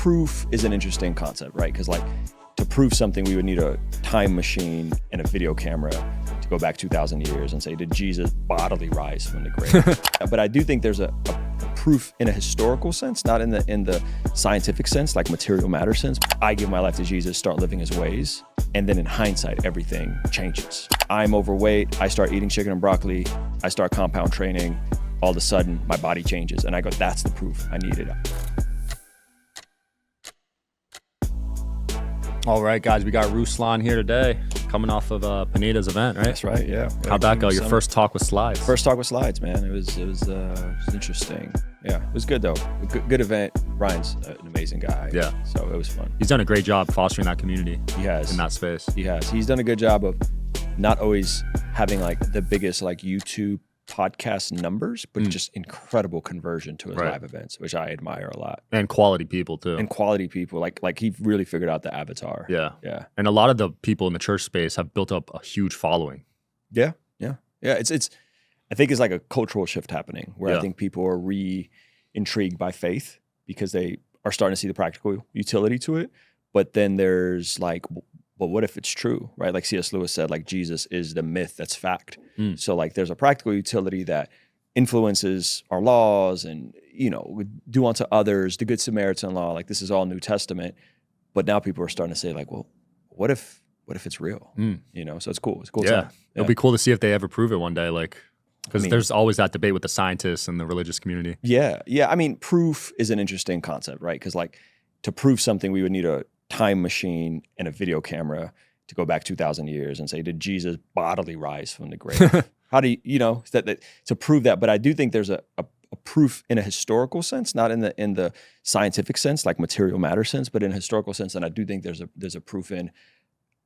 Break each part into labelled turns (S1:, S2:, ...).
S1: proof is an interesting concept, right? Because like to prove something, we would need a time machine and a video camera to go back 2,000 years and say, did Jesus bodily rise from the grave? But I do think there's a proof in a historical sense, not in the scientific sense, like material matter sense. I give my life to Jesus, start living his ways, and then in hindsight, everything changes. I'm overweight, I start eating chicken and broccoli, I start compound training, all of a sudden my body changes, and I go, that's the proof I needed.
S2: All right, guys, we got Ruslan here today, coming off of Panita's event, right?
S1: That's right, yeah.
S2: How'd that go? Your first talk with slides?
S1: First talk with slides, man. It was interesting. Yeah, it was good though. A good event. Ryan's an amazing guy.
S2: Yeah.
S1: So it was fun.
S2: He's done a great job fostering that community.
S1: He has.
S2: In that space.
S1: He has. He's done a good job of not always having like the biggest like YouTube podcast numbers, but just incredible conversion to his live events, which I admire a lot.
S2: And quality people too.
S1: And quality people. Like he really figured out the avatar.
S2: Yeah.
S1: Yeah.
S2: And a lot of the people in the church space have built up a huge following.
S1: Yeah. Yeah. Yeah. It's I think it's like a cultural shift happening where I think people are intrigued by faith because they are starting to see the practical utility to it. But then there's like, but what if it's true, right? Like C.S. Lewis said, like Jesus is the myth that's fact. So like there's a practical utility that influences our laws and, you know, do unto others, the Good Samaritan law, like this is all New Testament. But now people are starting to say like, well, what if it's real? You know, so it's cool. It's cool.
S2: Yeah.
S1: Time.
S2: It'll be cool to see if they ever prove it one day. Like, because there's always that debate with the scientists and the religious community.
S1: Yeah. Yeah. I mean, proof is an interesting concept, right? Because like to prove something, we would need a time machine and a video camera to go back 2,000 years and say, did Jesus bodily rise from the grave? How do you know, that to prove that? But I do think there's a proof in a historical sense, not in the scientific sense, like material matter sense, but in a historical sense. And I do think there's a proof in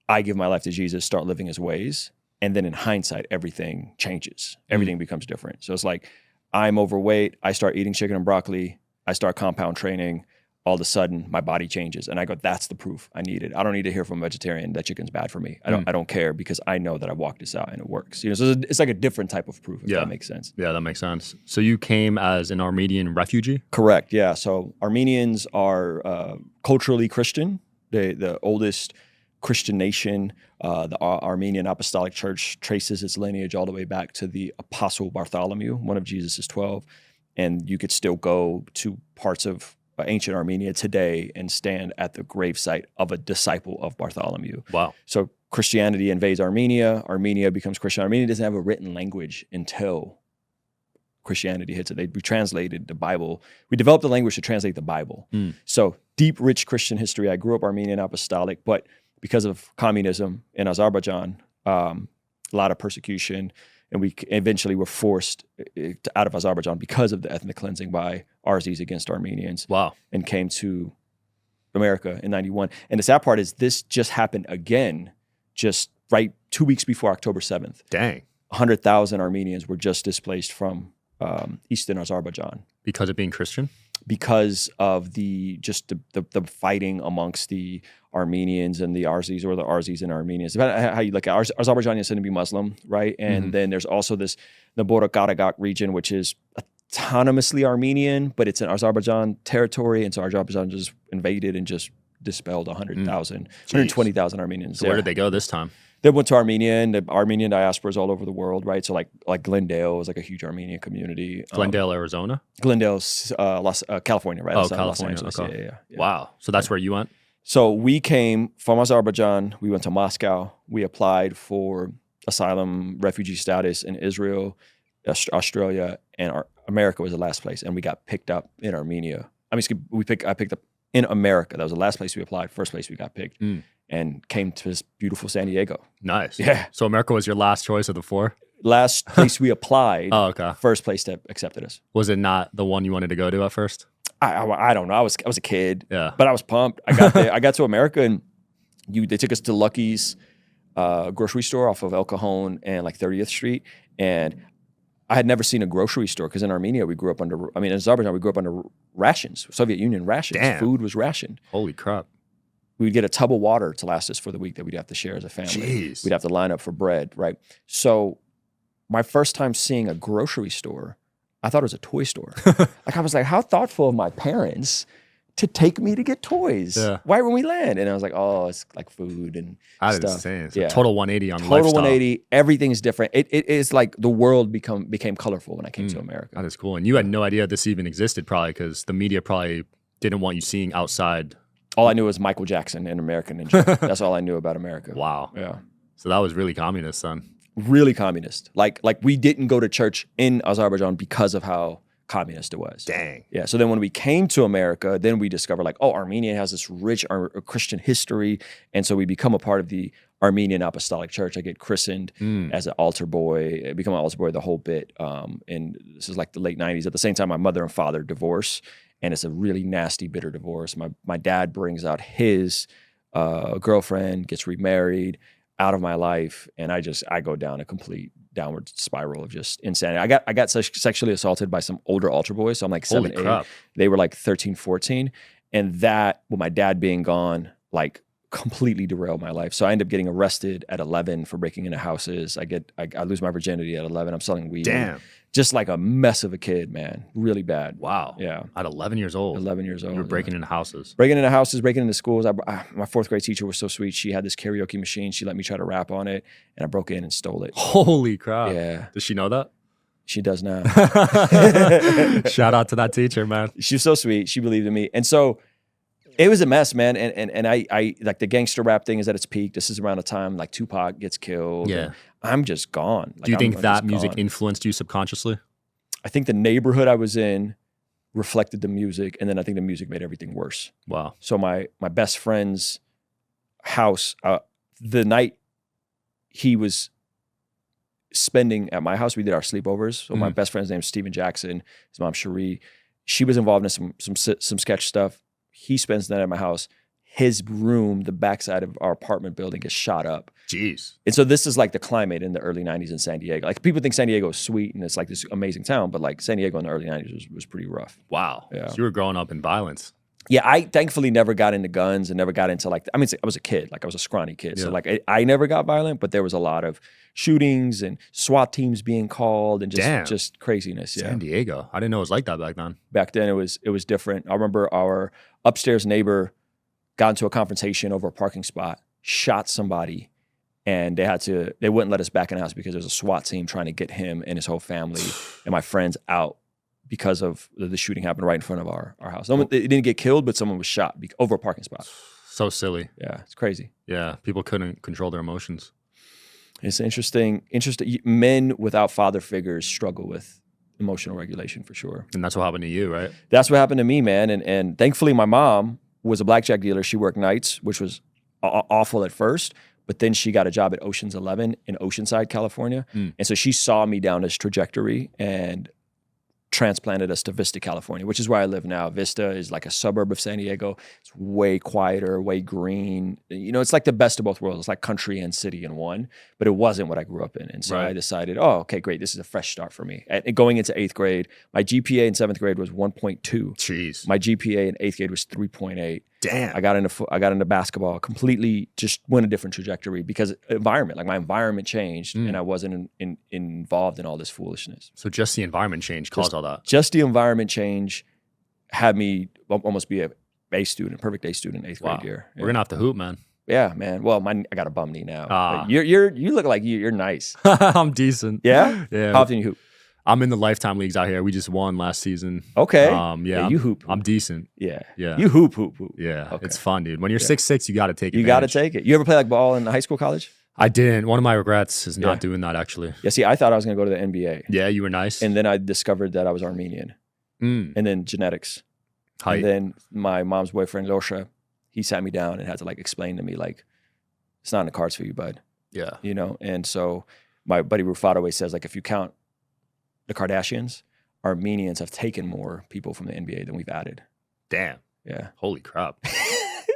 S1: I give my life to Jesus, start living his ways. And then in hindsight, everything changes. Everything becomes different. So it's like, I'm overweight. I start eating chicken and broccoli. I start compound training. All of a sudden, my body changes. And I go, that's the proof I needed. I don't need to hear from a vegetarian that chicken's bad for me. I don't care because I know that I walked this out and it works. You know, so it's like a different type of proof, if that makes sense.
S2: Yeah, that makes sense. So you came as an Armenian refugee?
S1: Correct, yeah. So Armenians are culturally Christian. The oldest Christian nation. The Armenian Apostolic Church traces its lineage all the way back to the Apostle Bartholomew, one of Jesus' 12. And you could still go to parts of ancient Armenia today and stand at the gravesite of a disciple of Bartholomew.
S2: Wow.
S1: So Christianity invades Armenia. Armenia becomes Christian. Armenia doesn't have a written language until Christianity hits it. We translated the Bible. We developed a language to translate the Bible. So deep, rich Christian history. I grew up Armenian Apostolic, but because of communism in Azerbaijan, a lot of persecution, and we eventually were forced out of Azerbaijan because of the ethnic cleansing by Arzies against Armenians.
S2: Wow.
S1: And came to America in 91. And the sad part is this just happened again, just right 2 weeks before October 7th.
S2: Dang.
S1: 100,000 Armenians were just displaced from eastern Azerbaijan.
S2: Because of being Christian?
S1: Because of the fighting amongst the Armenians and the Arzies, or the Arzies and Armenians. Depending on how you look at it. Azerbaijan tend to be Muslim, right? And then there's also this Nagorno-Karabakh region, which is autonomously Armenian, but it's an Azerbaijan territory. And so Azerbaijan just invaded and just dispelled 120,000 Armenians.
S2: So where did they go this time?
S1: They went to Armenia, and the Armenian diaspora is all over the world, right? So like Glendale is like a huge Armenian community.
S2: Glendale, Arizona?
S1: Glendale's California, right?
S2: Oh, California.
S1: Los Angeles.
S2: Okay.
S1: Yeah.
S2: Wow. So that's where you went?
S1: So we came from Azerbaijan. We went to Moscow. We applied for asylum, refugee status in Israel, Australia, and America was the last place. And we got picked up in Armenia. I picked up in America. That was the last place we applied. First place we got picked. And came to this beautiful San Diego.
S2: Nice.
S1: Yeah.
S2: So America was your last choice of the four?
S1: Last place we applied.
S2: Oh, okay.
S1: First place that accepted us.
S2: Was it not the one you wanted to go to at first?
S1: I don't know. I was a kid.
S2: Yeah.
S1: But I was pumped. I got there. I got to America, and they took us to Lucky's grocery store off of El Cajon and like 30th Street. And I had never seen a grocery store because in Armenia in Azerbaijan we grew up under rations, Soviet Union rations.
S2: Damn.
S1: Food was rationed.
S2: Holy crap.
S1: We would get a tub of water to last us for the week that we'd have to share as a family.
S2: Jeez.
S1: We'd have to line up for bread, right? So my first time seeing a grocery store, I thought it was a toy store. Like I was like, how thoughtful of my parents to take me to get toys.
S2: Yeah.
S1: Right when we land. And I was like, oh, it's like food and
S2: That
S1: stuff.
S2: is insane. It's
S1: Yeah.
S2: a total 180 on
S1: Total
S2: lifestyle.
S1: 180. Everything's different. It is like the world became colorful when I came to America.
S2: That is cool. And you had no idea this even existed probably because the media probably didn't want you seeing outside.
S1: All I knew was Michael Jackson and American Ninja. That's all I knew about America.
S2: Wow.
S1: Yeah.
S2: So that was really communist then.
S1: Really communist. Like we didn't go to church in Azerbaijan because of how communist it was.
S2: Dang.
S1: Yeah. So then when we came to America, then we discovered like, oh, Armenia has this rich Christian history. And so we become a part of the Armenian Apostolic Church. I get christened as an altar boy. I become an altar boy the whole bit. And this is like the late 90s. At the same time, my mother and father divorce. And it's a really nasty, bitter divorce. My dad brings out his girlfriend, gets remarried, out of my life. And I go down a complete downward spiral of just insanity. I got sexually assaulted by some older altar boys. So I'm like 7, 8. They were like 13, 14. And that, with my dad being gone, like completely derailed my life. So I end up getting arrested at 11 for breaking into houses. I lose my virginity at 11. I'm selling weed.
S2: Damn.
S1: Just like a mess of a kid, man. Really bad.
S2: Wow.
S1: Yeah.
S2: At 11 years old.
S1: 11 years old.
S2: You were breaking into houses.
S1: Breaking into houses, breaking into schools. My 4th grade teacher was so sweet. She had this karaoke machine. She let me try to rap on it, and I broke in and stole it.
S2: Holy crap.
S1: Yeah.
S2: Does she know that?
S1: She does now.
S2: Shout out to that teacher, man.
S1: She was so sweet. She believed in me. And so it was a mess, man. And I like the gangster rap thing is at its peak. This is around the time like Tupac gets killed.
S2: Yeah.
S1: I'm just gone. Like,
S2: Do you think
S1: I'm
S2: that
S1: just
S2: music
S1: gone.
S2: influenced you subconsciously?
S1: I think the neighborhood I was in reflected the music, and then I think the music made everything worse.
S2: Wow.
S1: So my best friend's house, the night he was spending at my house, we did our sleepovers. So my best friend's name is Steven Jackson. His mom Cherie. She was involved in some sketch stuff. He spends the night at my house. His room, the backside of our apartment building, gets shot up.
S2: Jeez.
S1: And so this is like the climate in the early 90s in San Diego. Like people think San Diego is sweet and it's like this amazing town, but like San Diego in the early 90s was pretty rough.
S2: Wow.
S1: Yeah.
S2: So you were growing up in violence.
S1: Yeah, I thankfully never got into guns and never got into like, I mean, I was a kid, like I was a scrawny kid. So like I never got violent, but there was a lot of shootings and SWAT teams being called and just craziness. Yeah.
S2: San Diego. I didn't know it was like that back then.
S1: Back then it was different. I remember our upstairs neighbor got into a confrontation over a parking spot, shot somebody, and they wouldn't let us back in the house because there was a SWAT team trying to get him and his whole family and my friends out because of the shooting happened right in front of our house. They didn't get killed, but someone was shot over a parking spot.
S2: So silly.
S1: Yeah, it's crazy.
S2: Yeah, people couldn't control their emotions.
S1: It's interesting. Men without father figures struggle with emotional regulation for sure.
S2: And that's what happened to you, right?
S1: That's what happened to me, man. And thankfully my mom was a blackjack dealer. She worked nights, which was awful at first, but then she got a job at Ocean's 11 in Oceanside, California. And so she saw me down this trajectory and transplanted us to Vista, California, which is where I live now. Vista is like a suburb of San Diego. It's way quieter, way green. You know, it's like the best of both worlds. It's like country and city in one, but it wasn't what I grew up in. And so I decided, oh, okay, great. This is a fresh start for me. Going into 8th grade, my GPA in 7th grade was 1.2.
S2: Jeez.
S1: My GPA in 8th grade was 3.8.
S2: Damn.
S1: I got into basketball, completely just went a different trajectory because my environment changed and I wasn't involved in all this foolishness.
S2: So just the environment change caused all that.
S1: Just the environment change had me almost be a perfect A student in 8th grade year. Yeah.
S2: We're gonna have to hoop, man.
S1: Yeah, man. Well, I got a bum knee now. But you look like you're nice.
S2: I'm decent.
S1: Yeah?
S2: Yeah.
S1: How often you hoop?
S2: I'm in the lifetime leagues out here. We just won last season.
S1: Okay.
S2: Yeah,
S1: you hoop.
S2: I'm decent.
S1: Yeah.
S2: Yeah.
S1: You hoop.
S2: Yeah.
S1: Okay.
S2: It's fun, dude. When you're 6'6", you got to take it.
S1: You got to take it. You ever play like ball in high school, college?
S2: I didn't. One of my regrets is not doing that, actually.
S1: Yeah, see, I thought I was going to go to the NBA.
S2: Yeah, you were nice.
S1: And then I discovered that I was Armenian. And then genetics.
S2: Height.
S1: And then my mom's boyfriend, Losha, he sat me down and had to like explain to me like, it's not in the cards for you, bud.
S2: Yeah.
S1: You know? And so my buddy Rufat always says like, if you count the Kardashians, Armenians have taken more people from the NBA than we've added.
S2: Damn.
S1: Yeah.
S2: Holy crap.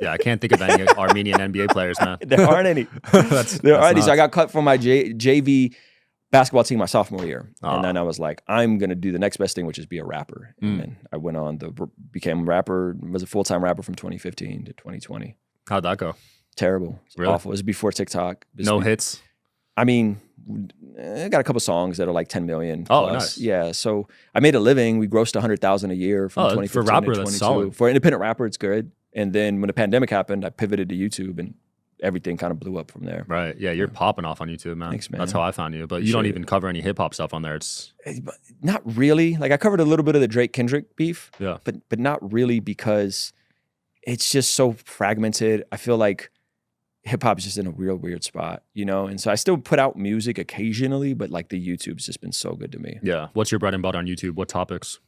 S2: Yeah, I can't think of any Armenian NBA players, man.
S1: There aren't any. There aren't any. So I got cut from my JV basketball team my sophomore year. And then I was like, I'm going to do the next best thing, which is be a rapper. And then I went on became a rapper, was a full-time rapper from 2015 to 2020.
S2: How'd that go?
S1: Terrible. It was awful. It was before TikTok.
S2: No hits?
S1: I mean, I got a couple songs that are like 10 million
S2: Oh,
S1: plus.
S2: nice.
S1: Yeah, so I made a living. We grossed 100,000 a year from 2015
S2: for a rapper,
S1: to
S2: that's
S1: 22.
S2: solid.
S1: For an independent rapper, it's good. And then when the pandemic happened, I pivoted to YouTube, and everything kind of blew up from there.
S2: Right. Yeah, you're popping off on YouTube, man.
S1: Thanks, man.
S2: That's how I found you. But you don't even cover any hip hop stuff on there. It's
S1: Not really. Like I covered a little bit of the Drake Kendrick beef.
S2: Yeah.
S1: But not really, because it's just so fragmented. I feel like hip hop is just in a real weird spot, you know? And so I still put out music occasionally, but like the YouTube's just been so good to me.
S2: Yeah. What's your bread and butter on YouTube? What topics?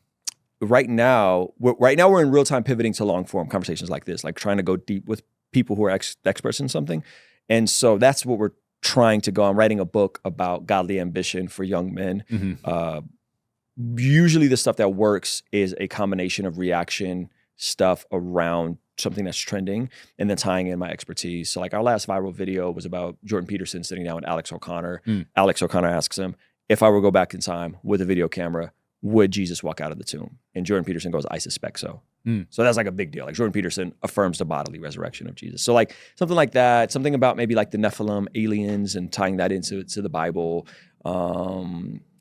S1: Right now we're in real time pivoting to long form conversations like this, like trying to go deep with people who are experts in something. And so that's what we're trying to go. I'm writing a book about godly ambition for young men. Usually the stuff that works is a combination of reaction stuff around something that's trending and then tying in my expertise. So like our last viral video was about Jordan Peterson sitting down with Alex O'Connor. Alex O'Connor asks him, if I were to go back in time with a video camera, would Jesus walk out of the tomb? And Jordan Peterson goes, I suspect so. So that's like a big deal. Like Jordan Peterson affirms the bodily resurrection of Jesus. So like something like that, something about maybe like the Nephilim, aliens, and tying that into the Bible.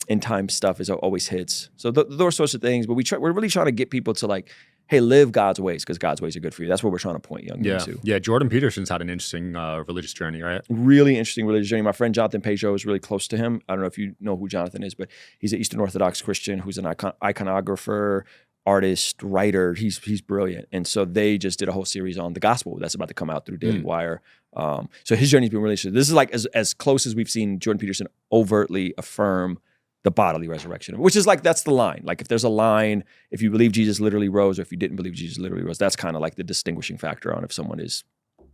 S1: End time stuff is always hits. So those sorts of things. But we're really trying to get people to like, hey, live God's ways, because God's ways are good for you. That's what we're trying to point young men to.
S2: Yeah, Jordan Peterson's had an interesting religious journey, right?
S1: Really interesting religious journey. My friend Jonathan Peugeot is really close to him. I don't know if you know who Jonathan is, but he's an Eastern Orthodox Christian who's an iconographer, artist, writer. He's brilliant. And so they just did a whole series on the gospel that's about to come out through Daily Wire. So his journey's been really interesting. This is like as close as we've seen Jordan Peterson overtly affirm the bodily resurrection, which is like, that's the line. Like if there's a line, if you believe Jesus literally rose, or if you didn't believe Jesus literally rose, that's kind of like the distinguishing factor on if someone is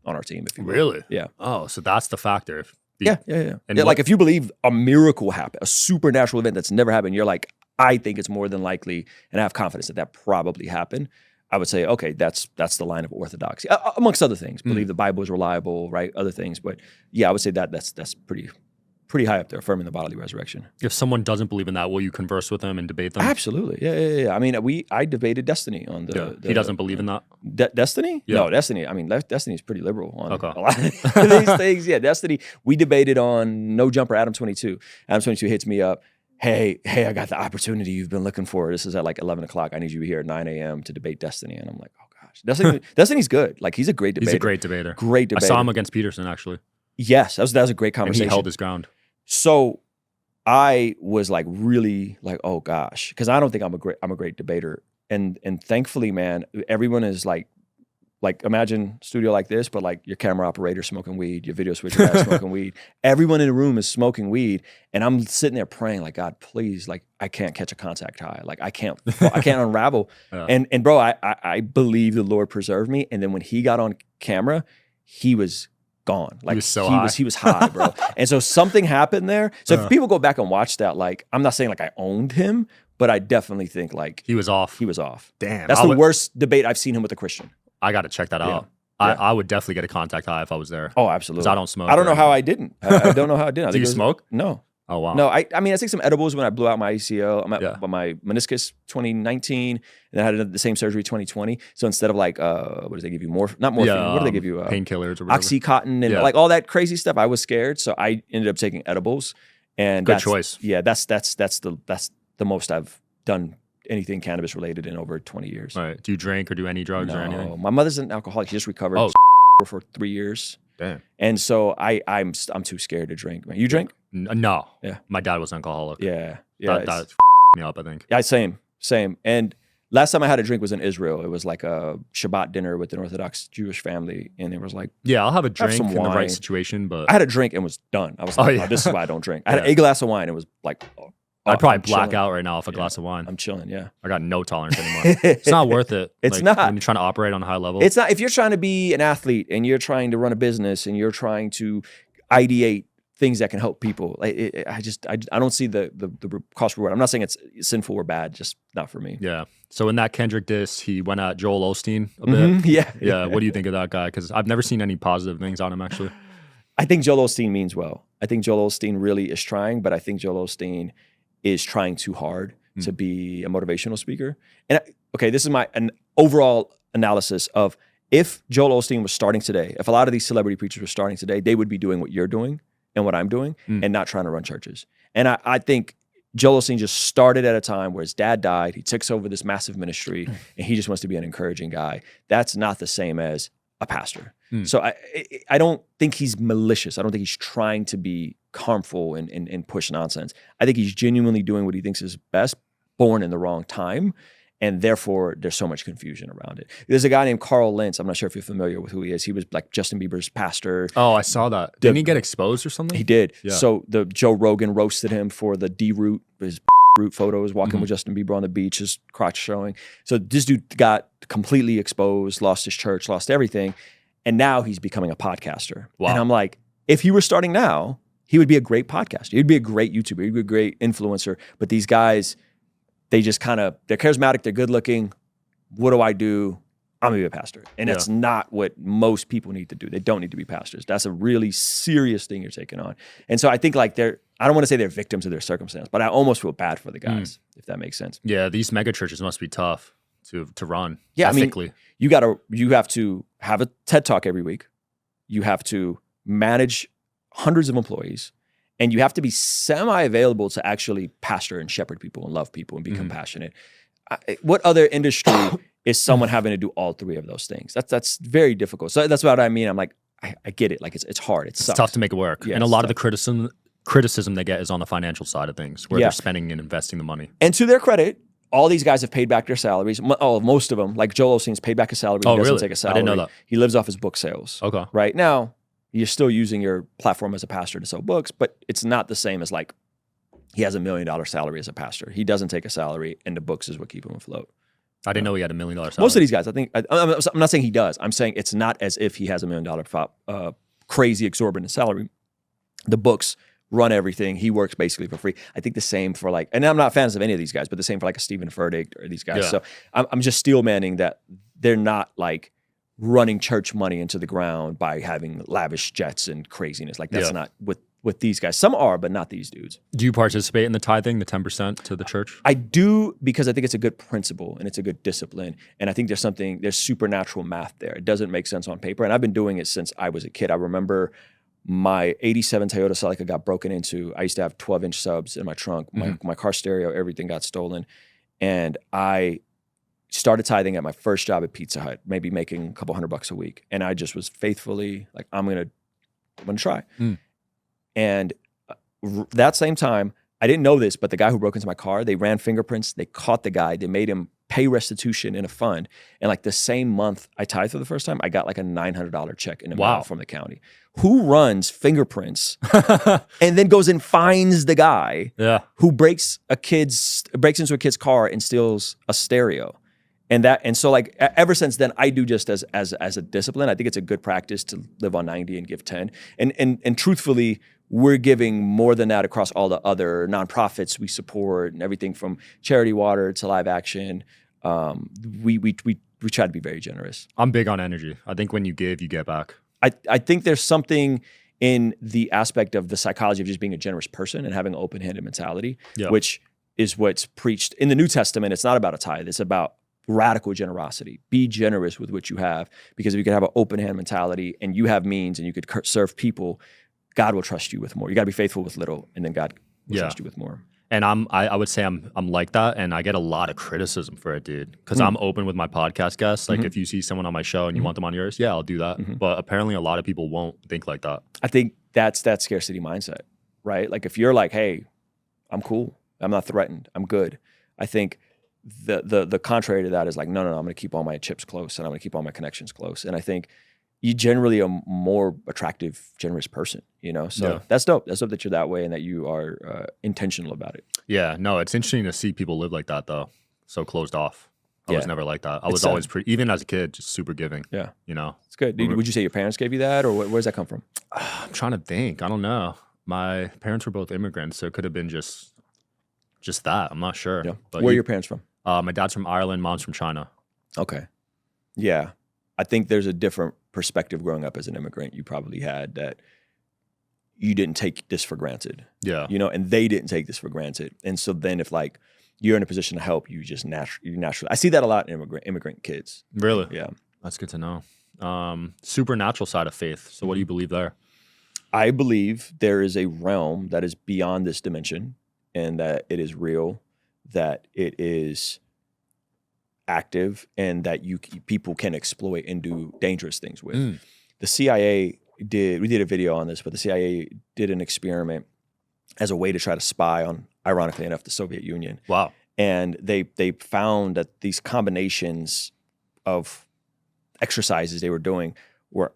S1: on our team, if you will.
S2: Really?
S1: Yeah.
S2: Oh, so that's the factor.
S1: Yeah. And like if you believe a miracle happened, a supernatural event that's never happened, you're like, I think it's more than likely, and I have confidence that probably happened. I would say, okay, that's the line of orthodoxy, amongst other things. Believe the Bible is reliable, right? Other things, but yeah, I would say that's pretty high up there, affirming the bodily resurrection.
S2: If someone doesn't believe in that, will you converse with them and debate them?
S1: Absolutely, yeah. I mean, I debated Destiny on the
S2: he doesn't believe in that?
S1: Destiny?
S2: Yeah.
S1: No, Destiny. I mean, Destiny is pretty liberal on
S2: Okay.
S1: a lot of these things. Yeah, Destiny. We debated on No Jumper, Adam 22. Adam 22 hits me up. Hey, I got the opportunity you've been looking for. This is at like 11 o'clock. I need you here at 9 a.m. to debate Destiny. And I'm like, oh gosh. Destiny's good. Like he's a great debater.
S2: He's a great debater.
S1: Great debater.
S2: I saw him against Peterson, actually.
S1: Yes, that was a great
S2: And
S1: conversation.
S2: he held his ground.
S1: So I was like really like, oh gosh, because I don't think I'm a great debater. And thankfully, man, everyone is like imagine studio like this, but like your camera operator smoking weed, your video switcher guy smoking weed. Everyone in the room is smoking weed, and I'm sitting there praying like, God, please, like I can't catch a contact high, like I can't unravel. And bro, I believe the Lord preserved me. And then when he got on camera, he was gone. Like he was high, bro. And so something happened there. So if people go back and watch that, like I'm not saying like I owned him, but I definitely think like
S2: he was off.
S1: Damn, that's the worst debate I've seen him with a Christian.
S2: I got to check that out.
S1: Yeah.
S2: I would definitely get a contact high if I was there.
S1: Oh, absolutely.
S2: Because I don't smoke.
S1: I don't know how I didn't. I don't know how I didn't.
S2: Do you smoke?
S1: No.
S2: Oh, wow.
S1: No, I mean, I take some edibles when I blew out my ACL, my meniscus 2019, and then I had the same surgery 2020. So instead of like, what do they give you? Not morphine. What do they give you?
S2: Painkillers or whatever.
S1: Oxycontin and like all that crazy stuff. I was scared. So I ended up taking edibles. And
S2: good choice.
S1: Yeah, that's the most I've done anything cannabis related in over 20 years.
S2: Right. Do you drink or do any drugs or anything?
S1: My mother's an alcoholic. She just recovered for 3 years.
S2: Damn.
S1: And so I'm too scared to drink. Man, you drink?
S2: No.
S1: Yeah.
S2: My dad was an alcoholic.
S1: Yeah.
S2: That me up, I think.
S1: Yeah, same. And last time I had a drink was in Israel. It was like a Shabbat dinner with an Orthodox Jewish family, and it was like,
S2: yeah, I'll have a drink
S1: some
S2: in the
S1: wine.
S2: right situation, but
S1: I had a drink and was done. I was like, oh, this is why I don't drink. I had a glass of wine and was like,
S2: I'd probably black out right now off a glass of wine.
S1: I'm chilling, yeah.
S2: I got no tolerance anymore. It's not worth it.
S1: It's not.
S2: When you're trying to operate on a high level.
S1: It's not. If you're trying to be an athlete and you're trying to run a business and you're trying to ideate things that can help people, I don't see the cost reward. I'm not saying it's sinful or bad, just not for me.
S2: Yeah. So in that Kendrick diss, he went at Joel Osteen a bit.
S1: Yeah.
S2: What do you think of that guy? Because I've never seen any positive things on him, actually.
S1: I think Joel Osteen means well. I think Joel Osteen really is trying, but I think Joel Osteen is trying too hard to be a motivational speaker. And okay, this is an overall analysis of if Joel Osteen was starting today, if a lot of these celebrity preachers were starting today, they would be doing what you're doing, and what I'm doing and not trying to run churches. And I think Joel Osteen just started at a time where his dad died. He takes over this massive ministry and he just wants to be an encouraging guy. That's not the same as a pastor. So I don't think he's malicious. I don't think he's trying to be harmful and push nonsense. I think he's genuinely doing what he thinks is best, born in the wrong time. And therefore, there's so much confusion around it. There's a guy named Carl Lentz. I'm not sure if you're familiar with who he is. He was like Justin Bieber's pastor.
S2: Oh, I saw that. Didn't he get exposed or something?
S1: He did.
S2: Yeah.
S1: So the Joe Rogan roasted him for the D-root, his root photos, walking with Justin Bieber on the beach, his crotch showing. So this dude got completely exposed, lost his church, lost everything. And now he's becoming a podcaster. Wow. And I'm like, if he were starting now, he would be a great podcaster. He'd be a great YouTuber. He'd be a great influencer. But these guys, they just kind of, they're charismatic, they're good looking. What do I do? I'm gonna be a pastor. And that's not what most people need to do. They don't need to be pastors. That's a really serious thing you're taking on. And so I think like I don't want to say they're victims of their circumstance, but I almost feel bad for the guys, if that makes sense.
S2: Yeah, these mega churches must be tough to run
S1: I
S2: ethically.
S1: mean, you have to have a TED Talk every week. You have to manage hundreds of employees. And you have to be semi-available to actually pastor and shepherd people and love people and be compassionate. What other industry is someone having to do all three of those things? That's very difficult. So that's what I mean. I'm like, I get it. Like it's hard. It's
S2: tough to make it work.
S1: Yeah,
S2: and a lot of the criticism they get is on the financial side of things, where they're spending and investing the money.
S1: And to their credit, all these guys have paid back their salaries. Most of them, like Joel Osteen's paid back his salary. He doesn't take a salary.
S2: I didn't know that.
S1: He lives off his book sales.
S2: Okay.
S1: Right now, you're still using your platform as a pastor to sell books, but it's not the same as like he has $1 million salary as a pastor. He doesn't take a salary, and the books is what keep him afloat.
S2: I didn't know he had $1 million salary.
S1: Most of these guys, I think, I'm not saying he does. I'm saying it's not as if he has $1 million crazy exorbitant salary. The books run everything. He works basically for free. I think the same for like, and I'm not fans of any of these guys, but the same for like a Stephen Furtick or these guys. Yeah. So I'm just steel manning that they're not like running church money into the ground by having lavish jets and craziness. Like that's not with these guys. Some are, but not these dudes.
S2: Do you participate in the tithing, the 10% to the church?
S1: I do, because I think it's a good principle and it's a good discipline. And I think there's supernatural math there. It doesn't make sense on paper. And I've been doing it since I was a kid. I remember my 87 Toyota Celica got broken into. I used to have 12-inch subs in my trunk. My car stereo, everything got stolen. And I started tithing at my first job at Pizza Hut, maybe making a couple $100 a week. And I just was faithfully like, I'm gonna try. And that same time, I didn't know this, but the guy who broke into my car, they ran fingerprints, they caught the guy, they made him pay restitution in a fund. And like the same month I tithed for the first time, I got like a $900 check in the mail from the county. Who runs fingerprints and then goes and finds the guy who breaks into a kid's car and steals a stereo? And so like ever since then, I do just as a discipline. I think it's a good practice to live on 90 and give 10. And truthfully, we're giving more than that across all the other nonprofits we support and everything from Charity Water to Live Action. We try to be very generous.
S2: I'm big on energy. I think when you give, you get back.
S1: I think there's something in the aspect of the psychology of just being a generous person and having an open-handed mentality, which is what's preached in the New Testament. It's not about a tithe. It's about radical generosity. Be generous with what you have, because if you can have an open hand mentality and you have means and you could serve people, God will trust you with more. You got to be faithful with little, and then God will trust you with more.
S2: And I would say I'm like that, and I get a lot of criticism for it, dude, because I'm open with my podcast guests. Like if you see someone on my show and you want them on yours, I'll do that. But apparently a lot of people won't think like that. I
S1: think that's that scarcity mindset, right? Like if you're like, hey, I'm cool, I'm not threatened, I'm good. I think the contrary to that is like, no, I'm going to keep all my chips close and I'm going to keep all my connections close. And I think you generally a more attractive, generous person, you know? So that's dope. That's dope that you're that way and that you are intentional about it.
S2: Yeah, no, it's interesting to see people live like that though. So closed off. I was never like that. I was always even as a kid, just super giving. Yeah. You know?
S1: It's good. Would you say your parents gave you that, or where does that come from?
S2: I'm trying to think. I don't know. My parents were both immigrants, so it could have been just that. I'm not sure.
S1: Yeah. But where are your parents from?
S2: My dad's from Ireland, mom's from China.
S1: Okay. Yeah. I think there's a different perspective growing up as an immigrant you probably had, that you didn't take this for granted. Yeah. You know, and they didn't take this for granted. And so then if like you're in a position to help, you just naturally, I see that a lot in immigrant kids.
S2: Really?
S1: Yeah.
S2: That's good to know. Supernatural side of faith. So what do you believe there?
S1: I believe there is a realm that is beyond this dimension, and that it is real, that it is active, and that people can exploit and do dangerous things with. The CIA we did a video on this, but the CIA did an experiment as a way to try to spy on, ironically enough, the Soviet Union.
S2: Wow.
S1: And they found that these combinations of exercises they were doing were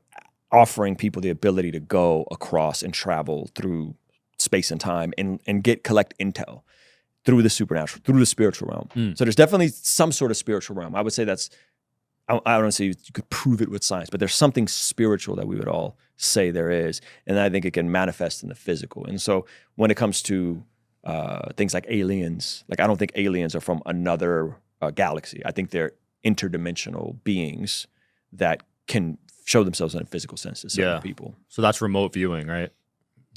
S1: offering people the ability to go across and travel through space and time and collect intel through the supernatural, through the spiritual realm. So there's definitely some sort of spiritual realm. I would say that's, I don't want to say you could prove it with science, but there's something spiritual that we would all say there is. And I think it can manifest in the physical. And so when it comes to things like aliens, like I don't think aliens are from another galaxy. I think they're interdimensional beings that can show themselves in a physical sense to certain people.
S2: So that's remote viewing, right?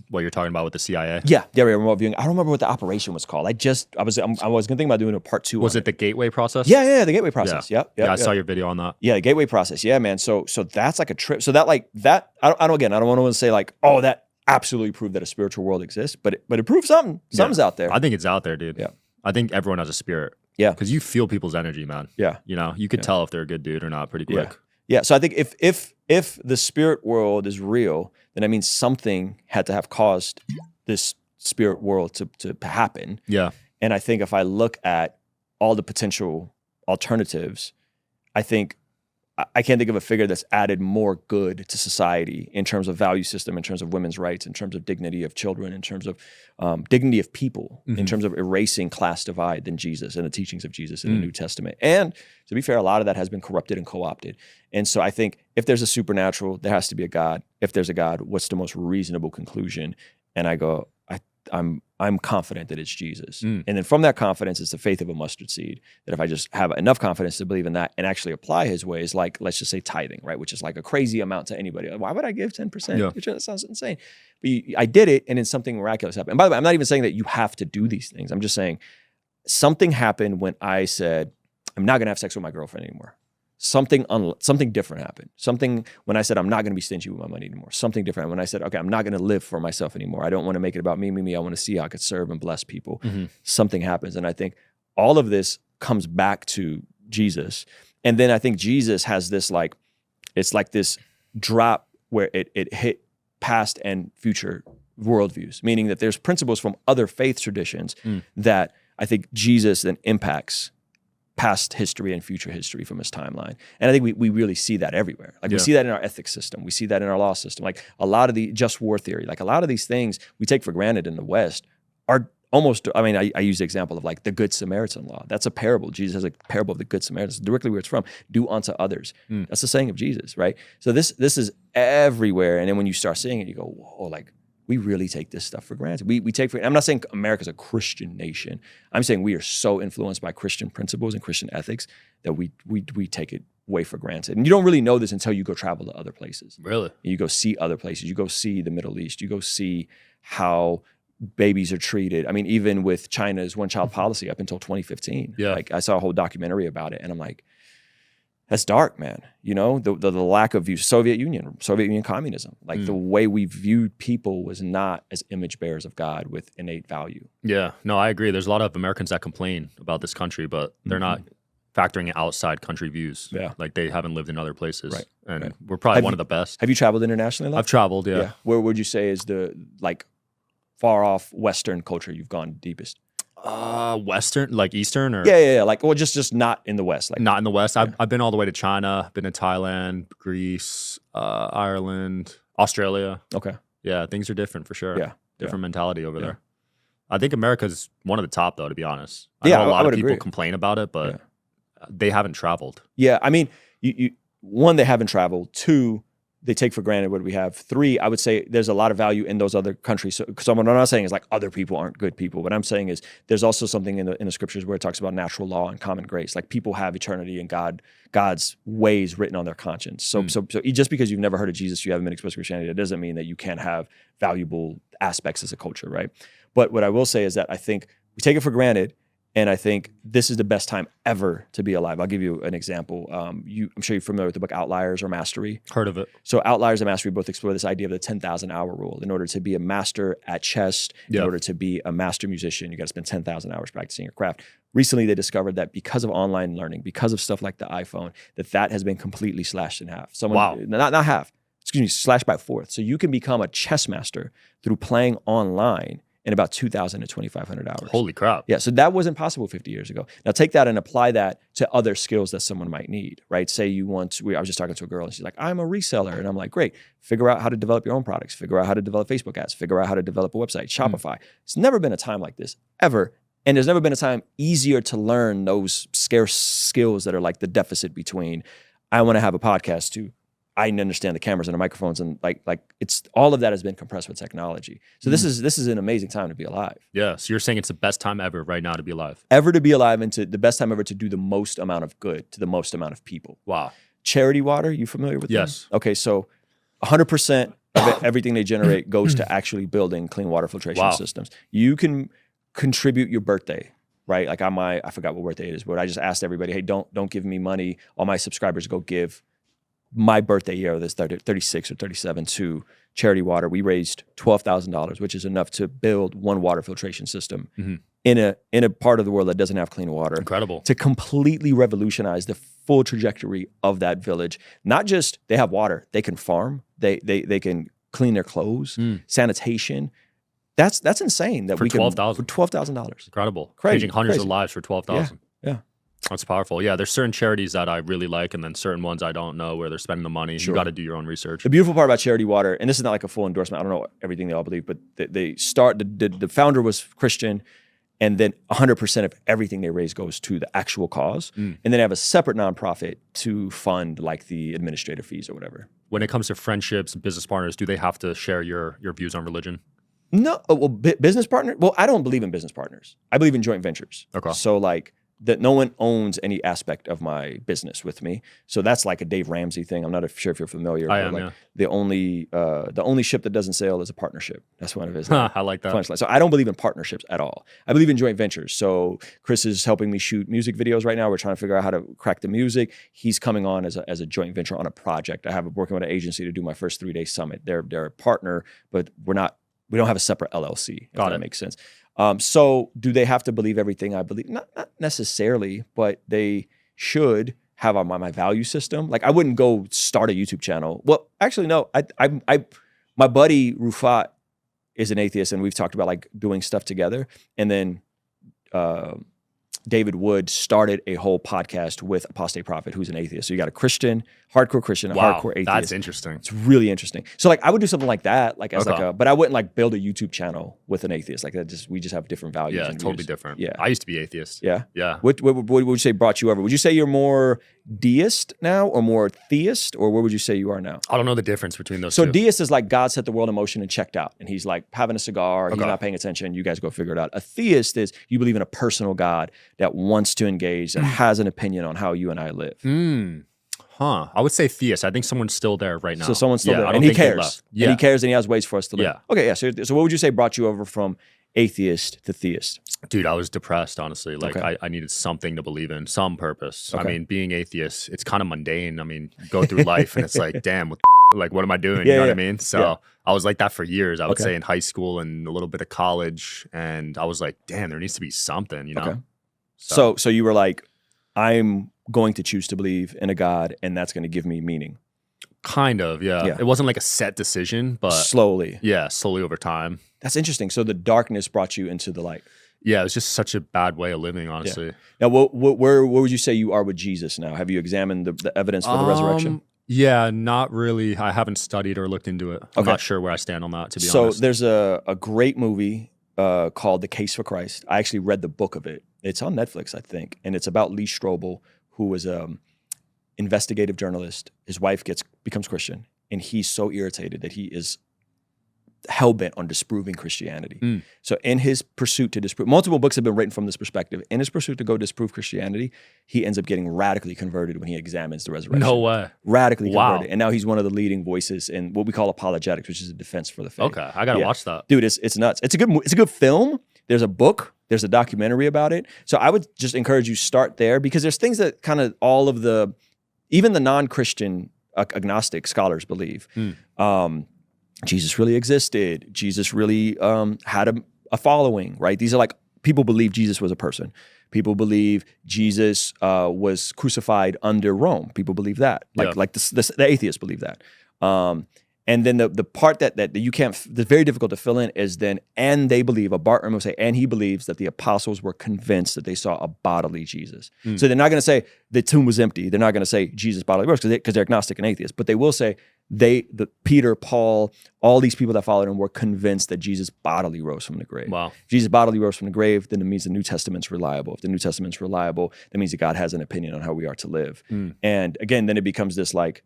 S2: What you're talking about with the CIA?
S1: Yeah, remote viewing. I don't remember what the operation was called. I was going to think about doing a part 2.
S2: Was it the gateway process?
S1: Yeah, the gateway process. Yeah,
S2: I saw your video on that.
S1: Yeah, the gateway process. Yeah, man. So that's like a trip. So that I don't want to say like, oh, that absolutely proved that a spiritual world exists, but it proved something. Something's out there.
S2: I think it's out there, dude.
S1: Yeah.
S2: I think everyone has a spirit.
S1: Yeah.
S2: Because you feel people's energy, man.
S1: Yeah.
S2: You know, you could tell if they're a good dude or not pretty quick.
S1: Yeah. So I think if the spirit world is real, then that means something had to have caused this spirit world to happen.
S2: Yeah.
S1: And I think if I look at all the potential alternatives, I think I can't think of a figure that's added more good to society in terms of value system, in terms of women's rights, in terms of dignity of children, in terms of dignity of people, in terms of erasing class divide than Jesus and the teachings of Jesus in the New Testament. And to be fair, a lot of that has been corrupted and co-opted. And so I think if there's a supernatural, there has to be a God. If there's a God, what's the most reasonable conclusion? And I go, I'm confident that it's Jesus. And then from that confidence, it's the faith of a mustard seed, that if I just have enough confidence to believe in that and actually apply his ways, like let's just say tithing, right? Which is like a crazy amount to anybody. Why would I give 10%?
S2: Yeah.
S1: That sounds insane. But I did it, and then something miraculous happened. And by the way, I'm not even saying that you have to do these things. I'm just saying something happened when I said, I'm not gonna have sex with my girlfriend anymore. Something different happened. Something when I said, I'm not going to be stingy with my money anymore. Something different when I said, okay, I'm not going to live for myself anymore. I don't want to make it about me. I want to see how I could serve and bless people. Something happens. And I think all of this comes back to Jesus. And then I think Jesus has this it's like this drop where it hit past and future worldviews, meaning that there's principles from other faith traditions that I think Jesus then impacts past history and future history from his timeline. And I think we really see that everywhere. Like we see that in our ethics system. We see that in our law system. Like a lot of the just war theory, like a lot of these things we take for granted in the West are almost, I mean, I use the example of like the Good Samaritan law. That's a parable. Jesus has a parable of the Good Samaritan, directly where it's from. Do unto others. That's the saying of Jesus, right? So this is everywhere. And then when you start seeing it, you go, whoa, like, we really take this stuff for granted. We take for, I'm not saying America's a Christian nation. I'm saying we are so influenced by Christian principles and Christian ethics that we take it way for granted. And you don't really know this until you go travel to other places.
S2: Really?
S1: You go see other places. You go see the Middle East. You go see how babies are treated. I mean, even with China's one-child policy up until 2015.
S2: Yeah.
S1: Like I saw a whole documentary about it, and I'm like, that's dark, man. You know, the lack of view, Soviet Union communism, like the way we viewed people was not as image bearers of God with innate value.
S2: Yeah, no, I agree. There's a lot of Americans that complain about this country, but they're not factoring in outside country views.
S1: Yeah.
S2: Like they haven't lived in other places.
S1: Right.
S2: And we're probably one of the best.
S1: Have you traveled internationally a lot?
S2: I've traveled, yeah.
S1: Where would you say is the like far off Western culture you've gone deepest?
S2: Western, like Eastern, or
S1: yeah. Like, well, just not in the West. Like,
S2: not in the West. I've been all the way to China. Been to Thailand, Greece, Ireland, Australia.
S1: Okay.
S2: Yeah, things are different for sure.
S1: Yeah.
S2: Different mentality over there. I think America's one of the top, though. To be honest,
S1: I
S2: know a lot of people
S1: agree.
S2: complain about it, but they haven't traveled.
S1: Yeah, I mean, you one, they haven't traveled. Two, they take for granted what we have. Three, I would say there's a lot of value in those other countries. So what I'm not saying is like other people aren't good people. What I'm saying is there's also something in the scriptures where it talks about natural law and common grace. Like people have eternity and God's ways written on their conscience. So just because you've never heard of Jesus, you haven't been exposed to Christianity, that doesn't mean that you can't have valuable aspects as a culture, right? But what I will say is that I think we take it for granted, And I think this is the best time ever to be alive. I'll give you an example. I'm sure you're familiar with the book Outliers or Mastery.
S2: Heard of it.
S1: So Outliers and Mastery both explore this idea of the 10,000 hour rule. In order to be a master at chess, in order to be a master musician, you got to spend 10,000 hours practicing your craft. Recently, they discovered that because of online learning, because of stuff like the iPhone, that has been completely slashed in half. Not half, slashed by a fourth. So you can become a chess master through playing online in about 2,000 to 2,500 hours.
S2: Holy crap.
S1: Yeah, so that wasn't possible 50 years ago. Now take that and apply that to other skills that someone might need, right? Say I was just talking to a girl and she's like, I'm a reseller. And I'm like, great, figure out how to develop your own products, figure out how to develop Facebook ads, figure out how to develop a website, Shopify. It's never been a time like this, ever. And there's never been a time easier to learn those scarce skills that are like the deficit between, I want to have a podcast to, I understand the cameras and the microphones, and like it's all of that has been compressed with technology. So this is an amazing time to be alive.
S2: Yeah. So you're saying it's the best time ever right now to be alive.
S1: Ever to be alive, and to the best time ever to do the most amount of good to the most amount of people.
S2: Wow.
S1: Charity Water, you familiar with
S2: Yes.
S1: them? Okay, so 100% of everything they generate goes to actually building clean water filtration systems. You can contribute your birthday. Right, like I forgot what birthday it is, but I just asked everybody, hey, don't give me money. All my subscribers go give my birthday year, this 36 or 37, to Charity Water. We raised $12,000, which is enough to build one water filtration system in a part of the world that doesn't have clean water.
S2: Incredible.
S1: To completely revolutionize the full trajectory of that village. Not just they have water, they can farm, they can clean their clothes, sanitation. That's insane. That
S2: for
S1: we can
S2: $12,000.
S1: for $12,000.
S2: Incredible.
S1: Crazy,
S2: Changing hundreds
S1: crazy.
S2: of lives for $12,000.
S1: Yeah.
S2: That's powerful. Yeah, there's certain charities that I really like, and then certain ones I don't know where they're spending the money.
S1: Sure.
S2: You got to do your own research.
S1: The beautiful part about Charity Water, and this is not like a full endorsement, I don't know everything they all believe, but the founder was Christian, and then 100% of everything they raise goes to the actual cause. And then they have a separate nonprofit to fund like the administrative fees or whatever.
S2: When it comes to friendships and business partners, do they have to share your views on religion?
S1: No, well, business partner? Well, I don't believe in business partners. I believe in joint ventures.
S2: Okay.
S1: So like, that no one owns any aspect of my business with me. So that's like a Dave Ramsey thing. I'm not sure if you're familiar.
S2: I am, yeah.
S1: The only ship that doesn't sail is a partnership. That's one of his.
S2: I like that.
S1: Punchline. So I don't believe in partnerships at all. I believe in joint ventures. So Chris is helping me shoot music videos right now. We're trying to figure out how to crack the music. He's coming on as a joint venture on a project. I have working with an agency to do my first 3-day summit. They're a partner, but we don't have a separate LLC. If that makes sense. So do they have to believe everything I believe? Not necessarily, but they should have my value system. Like I wouldn't go start a YouTube channel. Well, actually, no. My buddy Rufat is an atheist, and we've talked about like doing stuff together. And then David Wood started a whole podcast with Apostate Prophet, who's an atheist. So you got a Christian, hardcore Christian, a hardcore atheist.
S2: That's interesting.
S1: It's really interesting. So like I would do something like that, like as but I wouldn't like build a YouTube channel with an atheist. Like that we just have different values.
S2: Yeah,
S1: and
S2: totally different.
S1: Yeah.
S2: I used to be atheist.
S1: Yeah.
S2: Yeah.
S1: What would you say brought you over? Would you say you're more deist now or more theist, or where would you say you are now?
S2: I don't know the difference between those
S1: two.
S2: two.
S1: Deist is like God set the world in motion and checked out, and he's like having a cigar, he's not paying attention, you guys go figure it out. A theist is you believe in a personal God that wants to engage and has an opinion on how you and I live.
S2: I would say theist. I think someone's still there right now.
S1: So someone's still there,
S2: I don't
S1: and he
S2: think they
S1: cares.
S2: left.
S1: And he cares, and he has ways for us to live.
S2: Yeah.
S1: Okay, yeah. So what would you say brought you over from atheist to theist?
S2: Dude, I was depressed, honestly. Like I needed something to believe in, some purpose. I mean, being atheist, it's kind of mundane. I mean, you go through life and it's like, damn, what am I doing? You know what I mean? So I was like that for years. I would say in high school and a little bit of college. And I was like, damn, there needs to be something, you know?
S1: Okay. So you were like, I'm going to choose to believe in a God, and that's going to give me meaning.
S2: Kind of, yeah. It wasn't like a set decision, but
S1: slowly.
S2: Yeah, slowly over time.
S1: That's interesting. So the darkness brought you into the light.
S2: Yeah, it was just such a bad way of living, honestly.
S1: Yeah. Now, where would you say you are with Jesus now? Have you examined the evidence for the resurrection?
S2: Yeah, not really. I haven't studied or looked into it. I'm not sure where I stand on that, to be honest.
S1: So there's a great movie called The Case for Christ. I actually read the book of it. It's on Netflix, I think, and it's about Lee Strobel, who was an investigative journalist. His wife becomes Christian, and he's so irritated that he is hell-bent on disproving Christianity. So in his pursuit to disprove, multiple books have been written from this perspective. In his pursuit to go disprove Christianity, he ends up getting radically converted when he examines the resurrection.
S2: No way.
S1: Radically converted. And now he's one of the leading voices in what we call apologetics, which is a defense for the faith.
S2: Okay, I gotta watch that.
S1: Dude, it's nuts. It's a good film, There's a book, there's a documentary about it. So I would just encourage you start there, because there's things that kind of all of the, even the non-Christian agnostic scholars believe. Jesus really existed. Jesus really had a following, right? These are like, people believe Jesus was a person. People believe Jesus was crucified under Rome. People believe that. Like the atheists believe that. And then the part that you can't, that's very difficult to fill in is then, and they believe, Bart Ehrman will say, and he believes that the apostles were convinced that they saw a bodily Jesus. So they're not going to say the tomb was empty. They're not going to say Jesus bodily rose, because they're agnostic and atheists. But they will say Peter, Paul, all these people that followed him were convinced that Jesus bodily rose from the grave.
S2: Wow.
S1: If Jesus bodily rose from the grave, then it means the New Testament's reliable. If the New Testament's reliable, that means that God has an opinion on how we are to live. And again, then it becomes this like,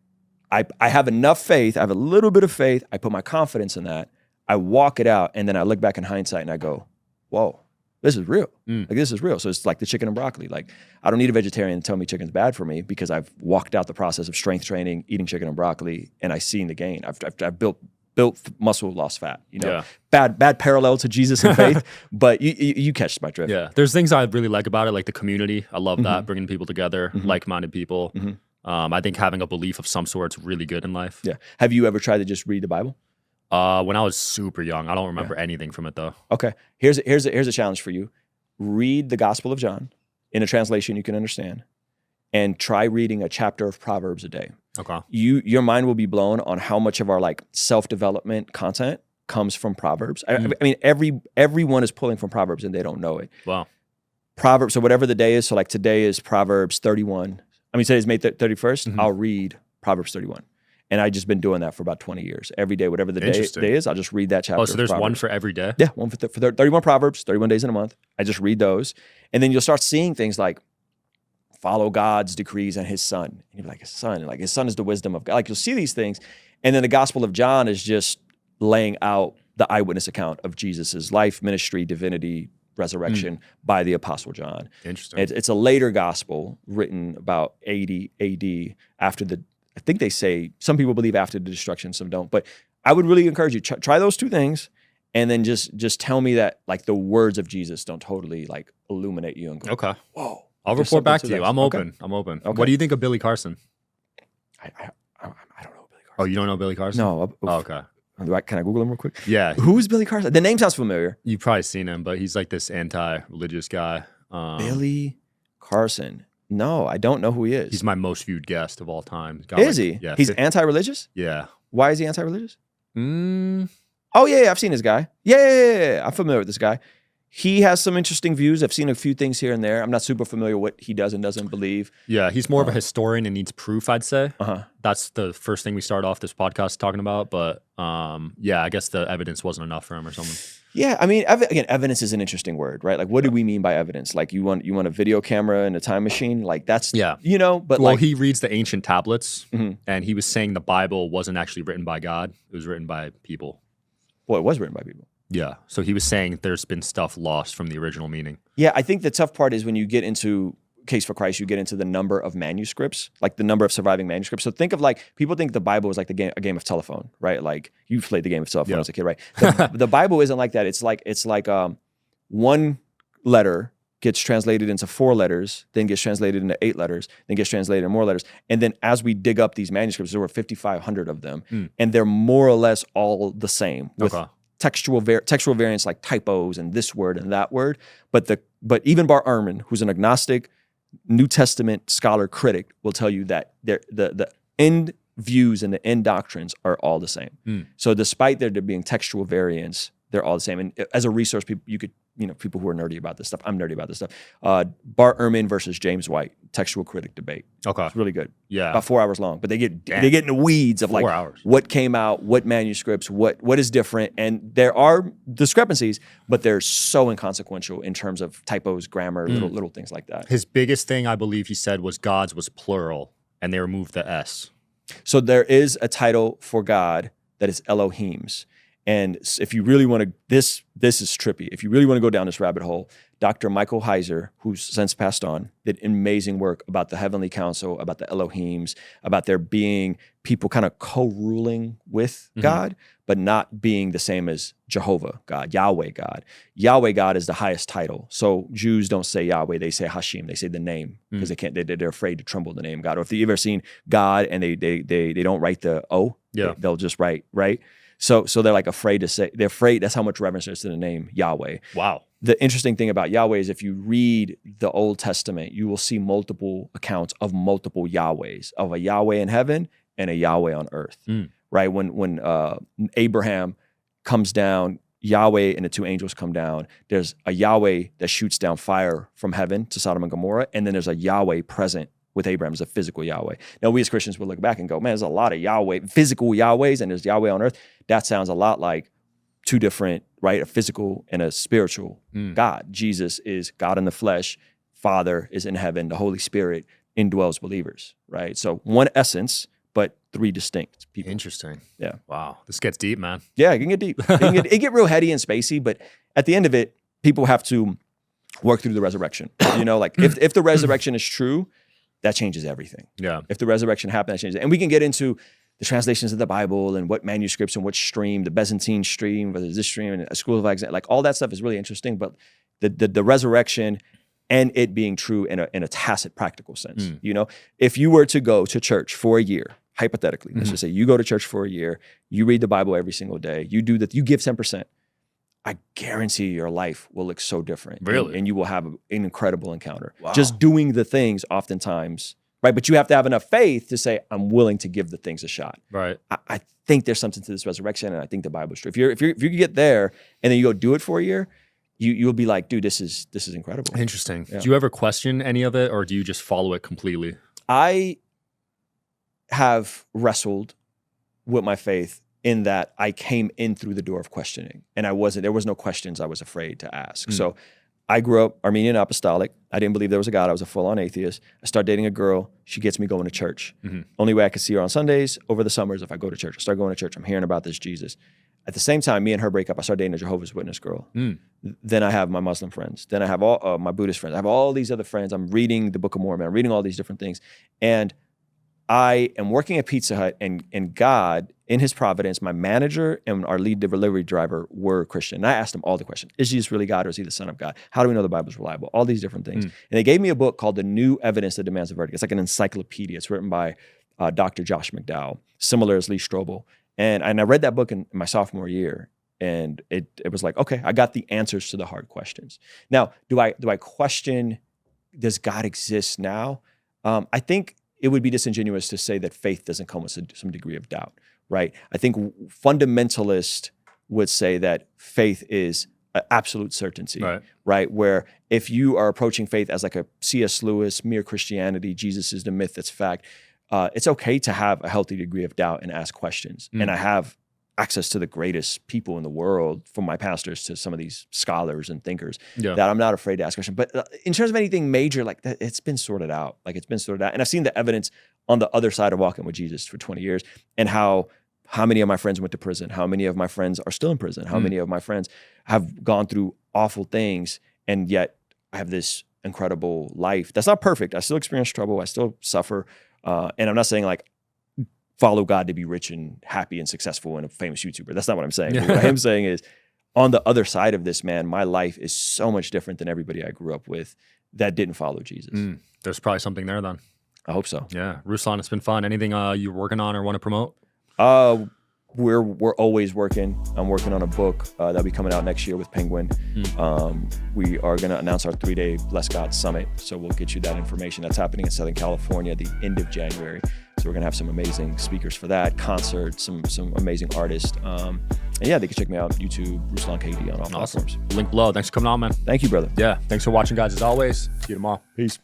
S1: I have enough faith, I have a little bit of faith, I put my confidence in that, I walk it out, and then I look back in hindsight and I go, whoa, this is real. Like, this is real. So it's like the chicken and broccoli. Like, I don't need a vegetarian to tell me chicken's bad for me, because I've walked out the process of strength training, eating chicken and broccoli, and I've seen the gain. I've built muscle, lost fat. You know, bad parallel to Jesus and faith, but you catch my drift.
S2: Yeah, there's things I really like about it, like the community. I love that, bringing people together, like-minded people. I think having a belief of some sort is really good in life.
S1: Yeah. Have you ever tried to just read the Bible?
S2: When I was super young, I don't remember anything from it though.
S1: Okay. Here's a challenge for you. Read the Gospel of John in a translation you can understand, and try reading a chapter of Proverbs a day.
S2: Okay.
S1: Your mind will be blown on how much of our like self-development content comes from Proverbs. I mean, everyone is pulling from Proverbs and they don't know it.
S2: Wow.
S1: Proverbs. So whatever the day is. So like today is Proverbs 31. I mean, today's May 31st. I'll read Proverbs 31. And I've just been doing that for about 20 years. Every day, whatever the day is, I'll just read that chapter.
S2: Oh, so there's one for every day?
S1: Yeah, one for 31 Proverbs, 31 days in a month. I just read those. And then you'll start seeing things like, follow God's decrees and his son. And you'll be like, his son? Like, his son is the wisdom of God. Like, you'll see these things. And then the Gospel of John is just laying out the eyewitness account of Jesus's life, ministry, divinity, resurrection by the Apostle John.
S2: Interesting.
S1: It's a later gospel written about 80 AD after the, I think they say, some people believe after the destruction, some don't. But I would really encourage you, try those two things, and then just tell me that like the words of Jesus don't totally like illuminate you and go,
S2: okay,
S1: whoa.
S2: I'll report back to you. I'm open. I'm open. Okay. What do you think of Billy Carson?
S1: I don't know Billy Carson.
S2: Oh, you don't know Billy Carson?
S1: No.
S2: Okay.
S1: Can I Google him real quick?
S2: Yeah.
S1: Who's Billy Carson? The name sounds familiar.
S2: You've probably seen him, but he's like this anti-religious guy.
S1: Billy Carson. No, I don't know who he is.
S2: He's my most viewed guest of all time.
S1: Is he? Yeah. He's anti-religious?
S2: Yeah.
S1: Why is he anti-religious? Oh, yeah, I've seen this guy. Yeah. I'm familiar with this guy. He has some interesting views. I've seen a few things here and there. I'm not super familiar what he does and doesn't believe.
S2: Yeah, he's more of a historian and needs proof, I'd say. That's the first thing we start off this podcast talking about. But yeah, I guess the evidence wasn't enough for him or something.
S1: Yeah, I mean, again, evidence is an interesting word, right? Like, what do we mean by evidence? Like, you want a video camera and a time machine? Like, that's, you know, but
S2: well,
S1: like,
S2: he reads the ancient tablets, and he was saying the Bible wasn't actually written by God. It was written by people.
S1: Well, it was written by people.
S2: Yeah. So he was saying there's been stuff lost from the original meaning.
S1: Yeah, I think the tough part is when you get into Case for Christ, you get into the number of manuscripts, like the number of surviving manuscripts. So think of like, people think the Bible is like a game of telephone, right? Like, you've played the game of telephone as a kid, right? The Bible isn't like that. It's like one letter gets translated into 4 letters, then gets translated into 8 letters, then gets translated into more letters. And then as we dig up these manuscripts, there were 5,500 of them, and they're more or less all the same with textual variants like typos and this word and that word. But even Bart Ehrman, who's an agnostic New Testament scholar critic, will tell you that the end views and the end doctrines are all the same. So despite there being textual variants, they're all the same. And as a resource, people who are nerdy about this stuff, I'm nerdy about this stuff. Bart Ehrman versus James White, textual critic debate. Okay. It's really good.
S2: Yeah.
S1: About 4 hours long. But they get in the weeds of 4 hours. What came out, what manuscripts, what is different. And there are discrepancies, but they're so inconsequential in terms of typos, grammar, little things like that.
S2: His biggest thing, I believe he said, was God's was plural, and they removed the S.
S1: So there is a title for God that is Elohim's. And if you really want to, this is trippy. If you really want to go down this rabbit hole, Dr. Michael Heiser, who's since passed on, did amazing work about the heavenly council, about the Elohims, about there being people kind of co-ruling with God, but not being the same as Jehovah God, Yahweh God. Yahweh God is the highest title. So Jews don't say Yahweh, they say Hashem, they say the name, because they're afraid to tremble the name God. Or if you've ever seen God and they don't write the O, they'll just write, right? So they're like afraid to say, they're afraid, that's how much reverence there is to the name Yahweh.
S2: Wow.
S1: The interesting thing about Yahweh is if you read the Old Testament, you will see multiple accounts of multiple Yahwehs, of a Yahweh in heaven and a Yahweh on earth, right? When Abraham comes down, Yahweh and the two angels come down, there's a Yahweh that shoots down fire from heaven to Sodom and Gomorrah, and then there's a Yahweh present with Abraham as a physical Yahweh. Now, we as Christians will look back and go, man, there's a lot of Yahweh, physical Yahwehs, and there's Yahweh on earth. That sounds a lot like two different, right? A physical and a spiritual God. Jesus is God in the flesh. Father is in heaven. The Holy Spirit indwells believers, right? So one essence, but three distinct people.
S2: Interesting.
S1: Yeah.
S2: Wow. This gets deep, man.
S1: Yeah, it can get deep. It get real heady and spacey, but at the end of it, people have to work through the resurrection. You know, like if the resurrection is true, that changes everything. Yeah. If the resurrection happened, that changes it. And we can get into the translations of the Bible and what manuscripts and what stream, the Byzantine stream, whether it's this stream and a School of Alexandria, like all that stuff is really interesting. But the resurrection and it being true in a tacit practical sense. You know, if you were to go to church for a year, hypothetically, let's just say you go to church for a year, you read the Bible every single day, you give 10%. I guarantee your life will look so different.
S2: Really?
S1: And you will have an incredible encounter. Wow. Just doing the things oftentimes, right? But you have to have enough faith to say, I'm willing to give the things a shot.
S2: Right.
S1: I think there's something to this resurrection, and I think the Bible is true. If you get there and then you go do it for a year, you'll be like, dude, this is incredible.
S2: Interesting. Yeah. Do you ever question any of it, or do you just follow it completely?
S1: I have wrestled with my faith in that I came in through the door of questioning, and there was no questions I was afraid to ask. So I grew up Armenian apostolic. I didn't believe there was a God. I was a full-on atheist. I start dating a girl. She gets me going to church. Only way I could see her on Sundays over the summers if I go to church. I start going to church. I'm hearing about this Jesus. At the same time, me and her break up. I start dating a Jehovah's Witness girl. Then I have my Muslim friends. Then I have all my Buddhist friends. I have all these other friends. I'm reading the Book of Mormon. I'm reading all these different things. And I am working at Pizza Hut, and God, in his providence, my manager and our lead delivery driver were Christian. And I asked them all the questions. Is Jesus really God, or is he the Son of God? How do we know the Bible's reliable? All these different things. And they gave me a book called The New Evidence That Demands a Verdict. It's like an encyclopedia. It's written by Dr. Josh McDowell, similar as Lee Strobel. And I read that book in my sophomore year. And it was like, okay, I got the answers to the hard questions. Now, do I question, does God exist now? I think it would be disingenuous to say that faith doesn't come with some degree of doubt, right? I think fundamentalists would say that faith is an absolute certainty, right? Where if you are approaching faith as like a C.S. Lewis, mere Christianity, Jesus is the myth that's fact, it's okay to have a healthy degree of doubt and ask questions. And I have access to the greatest people in the world, from my pastors to some of these scholars and thinkers, that I'm not afraid to ask questions. But in terms of anything major like that, it's been sorted out. And I've seen the evidence on the other side of walking with Jesus for 20 years, and how many of my friends went to prison, how many of my friends are still in prison, how many of my friends have gone through awful things, and yet I have this incredible life. That's not perfect. I still experience trouble. I still suffer. And I'm not saying like, follow God to be rich and happy and successful and a famous YouTuber. That's not what I'm saying. What I am saying is, on the other side of this, man, my life is so much different than everybody I grew up with that didn't follow Jesus.
S2: There's probably something there then.
S1: I hope so.
S2: Yeah. Ruslan, it's been fun. Anything you're working on or want to promote?
S1: We're always working. I'm working on a book that'll be coming out next year with Penguin. We are going to announce our 3-day Bless God Summit. So we'll get you that information. That's happening in Southern California at the end of January. So we're going to have some amazing speakers for that, concerts, some amazing artists. And yeah, they can check me out on YouTube, Ruslan KD on all platforms.
S2: Link below. Thanks for coming on, man.
S1: Thank you, brother.
S2: Yeah. Thanks for watching, guys, as always. See you tomorrow.
S1: Peace.